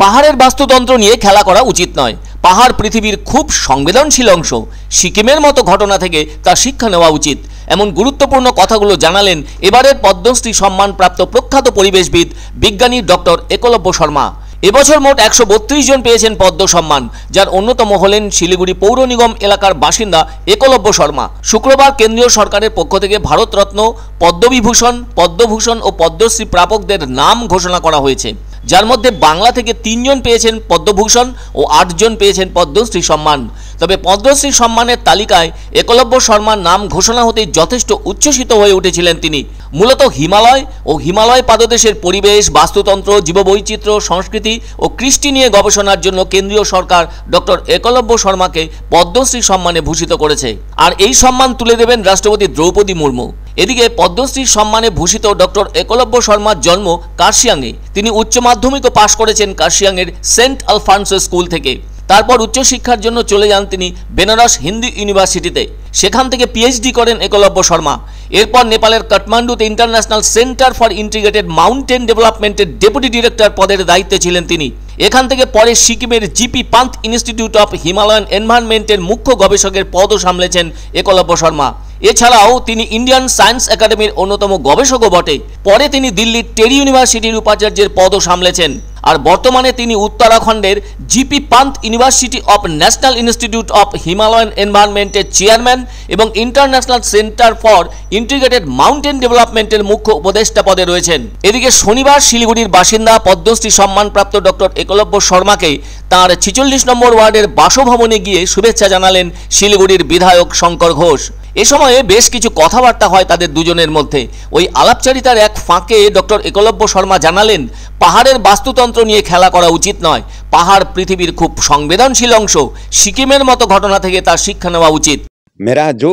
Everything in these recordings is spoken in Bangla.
পাহাড়ের বাস্তুতন্ত্র নিয়ে খেলা করা উচিত নয়। পাহাড় পৃথিবীর খুব সংবেদনশীল অংশ। সিকিমের মতো ঘটনা থেকে তা শিক্ষা নেওয়া উচিত। এমন গুরুত্বপূর্ণ কথাগুলো জানালেন এবারের পদ্মশ্রী সম্মানপ্রাপ্ত প্রখ্যাত পরিবেশবিদ বিজ্ঞানী ডক্টর একলব্য শর্মা। এবছর মোট 132 জন পেয়েছেন পদ্ম সম্মান, যার অন্যতম হলেন শিলিগুড়ি পৌর নিগম এলাকার বাসিন্দা একলব্য শর্মা। শুক্রবার কেন্দ্রীয় সরকারের পক্ষ থেকে ভারতরত্ন, পদ্মবিভূষণ, পদ্মভূষণ ও পদ্মশ্রী প্রাপকদের নাম ঘোষণা করা হয়েছে, যার মধ্যে বাংলা থেকে 3 জন পেয়েছেন পদ্মভূষণ ও 8 জন পেয়েছেন পদ্মশ্রী সম্মান। তবে পদ্মশ্রী সম্মানের তালিকায় একলব্য শর্মার নাম ঘোষণা হতেই যথেষ্ট উচ্ছ্বসিত হয়ে উঠেছিলেন তিনি। মূলত হিমালয় ও হিমালয় পাদদেশের পরিবেশ, বাস্তুতন্ত্র, জীববৈচিত্র্য, সংস্কৃতি ও কৃষ্টি নিয়ে গবেষণার জন্য কেন্দ্রীয় সরকার ডক্টর একলব্য শর্মাকে পদ্মশ্রী সম্মানে ভূষিত করেছে। আর এই সম্মান তুলে দেবেন রাষ্ট্রপতি দ্রৌপদী মুর্মু। এদিকে পদ্মশ্রী সম্মানে ভূষিত ডক্টর একলব্য শর্মার জন্ম কার্শিয়াংয়ে। তিনি উচ্চ মাধ্যমিকও পাশ করেছেন কার্শিয়াংয়ের সেন্ট আলফান্সো স্কুল থেকে। তারপর উচ্চশিক্ষার জন্য চলে যান তিনি বেনারস হিন্দু ইউনিভার্সিটিতে। সেখান থেকে পিএইচডি করেন একলব্য শর্মা। এরপর নেপালের কাঠমান্ডুতে international centre for integrated mountain ডেভেলপমেন্টের ডেপুটি ডিরেক্টর পদের দায়িত্বে ছিলেন তিনি। এখান থেকে পরে সিকিমের GP Pant institute of Himalayan এনভায়রনমেন্টের মুখ্য গবেষকের পদও সামলেছেন একলব্য শর্মা। এছাড়াও তিনি ইন্ডিয়ান সায়েন্স একাডেমির অন্যতম গবেষকও বটে। পরে তিনি দিল্লির টেরি ইউনিভার্সিটির উপাচার্যের পদও সামলেছেন। আর বর্তমানে তিনি উত্তরাখণ্ডের GP Pant university of national institute of Himalayan এনভায়রনমেন্টের চেয়ারম্যান এবং international centre for integrated mountain ডেভেলপমেন্টের মুখ্য উপদেষ্টা পদে রয়েছেন। এদিকে শনিবার শিলিগুড়ির বাসিন্দা পদ্মশ্রী সম্মানপ্রাপ্ত ডক্টর একলব্য শর্মাকে তাঁর 46 নম্বর ওয়ার্ডের বাসভবনে গিয়ে শুভেচ্ছা জানালেন শিলিগুড়ির বিধায়ক শঙ্কর ঘোষ। এ সময়ে বেশ কিছু কথাবার্তা হয় তাদের দুজনের মধ্যে। ওই আলাপচারিতার এক ফাঁকে ডক্টর একলব্য শর্মা জানালেন, পাহাড়ের বাস্তুতন্ত্র নিয়ে খেলা করা উচিত নয়। পাহাড় পৃথিবীর খুব সংবেদনশীল অংশ। সিকিমের মতো ঘটনা থেকে তার শিক্ষা নেওয়া উচিত। मेरा जो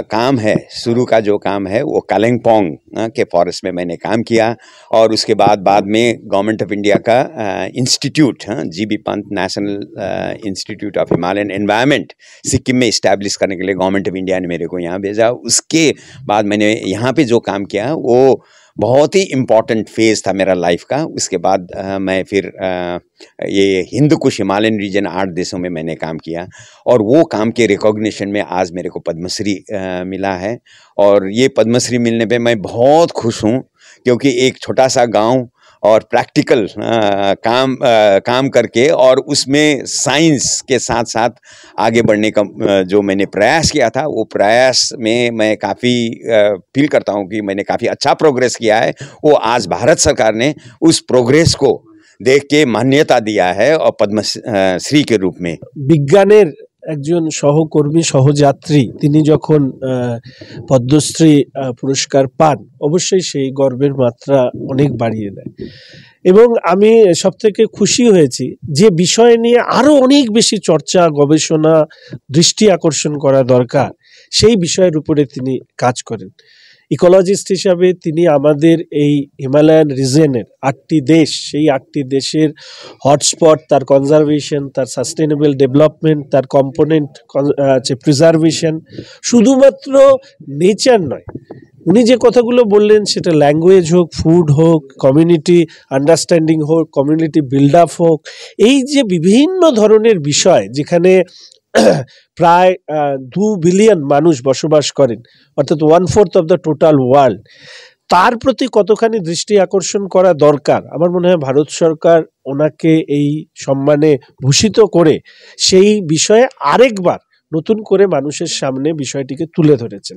काम है, शुरू का जो काम है वो कालिम्पोंग के फॉरेस्ट में मैंने काम किया और उसके बाद में गवर्नमेंट ऑफ इंडिया का institute GB Pant national institute of Himalayan environment Sikkim में इस्टेब्लिश करने के लिए गवर्नमेंट ऑफ इंडिया ने मेरे को यहाँ भेजा। उसके बाद मैंने यहाँ पे जो काम किया वो बहुत ही इम्पॉर्टेंट फेज़ था मेरा लाइफ का। उसके बाद मैं फिर ये हिंद कुश हिमालयन रीजन 8 देशों में मैंने काम किया और वो काम के रिकॉग्निशन में आज मेरे को पद्मश्री मिला है। और ये पद्मश्री मिलने पे मैं बहुत खुश हूँ, क्योंकि एक छोटा सा गांव और प्रैक्टिकल काम करके और उसमें साइंस के साथ साथ आगे बढ़ने का जो मैंने प्रयास किया था, वो प्रयास में मैं काफ़ी फील करता हूँ कि मैंने काफ़ी अच्छा प्रोग्रेस किया है। वो आज भारत सरकार ने उस प्रोग्रेस को देख के मान्यता दिया है और पद्मश्री के रूप में। বিজ্ঞানের একজন সহকর্মী সহযাত্রী তিনি যখন পদ্মশ্রী পুরস্কার পান, অবশ্যই সেই গর্বের মাত্রা অনেক বাড়িয়ে দেয়। এবং আমি সবথেকে খুশি হয়েছি যে বিষয় নিয়ে আরো অনেক বেশি চর্চা, গবেষণা, দৃষ্টি আকর্ষণ করা দরকার, সেই বিষয়ের উপরে তিনি কাজ করেন। ইকোলজিস্ট হিসাবে তিনি আমাদের এই হিমালয়ান রিজনের 8টি দেশ, সেই 8টি দেশের হটস্পট, তার কনজারভেশন, তার সাস্টেনেবল ডেভেলপমেন্ট, তার কম্পোনেন্ট প্রিজার্ভেশন, শুধুমাত্র নেচার নয়, উনি যে কথাগুলো বললেন সেটা ল্যাঙ্গুয়েজ হোক, ফুড হোক, কমিউনিটি আন্ডারস্ট্যান্ডিং হোক, কমিউনিটি বিল্ড আপ হোক, এই যে বিভিন্ন ধরনের বিষয় যেখানে প্রায় 2 বিলিয়ন মানুষ বসবাস করেন, অর্থাৎ 1/4 অফ দ্য টোটাল ওয়ার্ল্ড, তার প্রতি কতখানি দৃষ্টি আকর্ষণ করা দরকার। আমার মনে হয় ভারত সরকার ওনাকে এই সম্মানে ভূষিত করে সেই বিষয়ে আরেকবার নতুন করে মানুষের সামনে বিষয়টিকে তুলে ধরেছেন।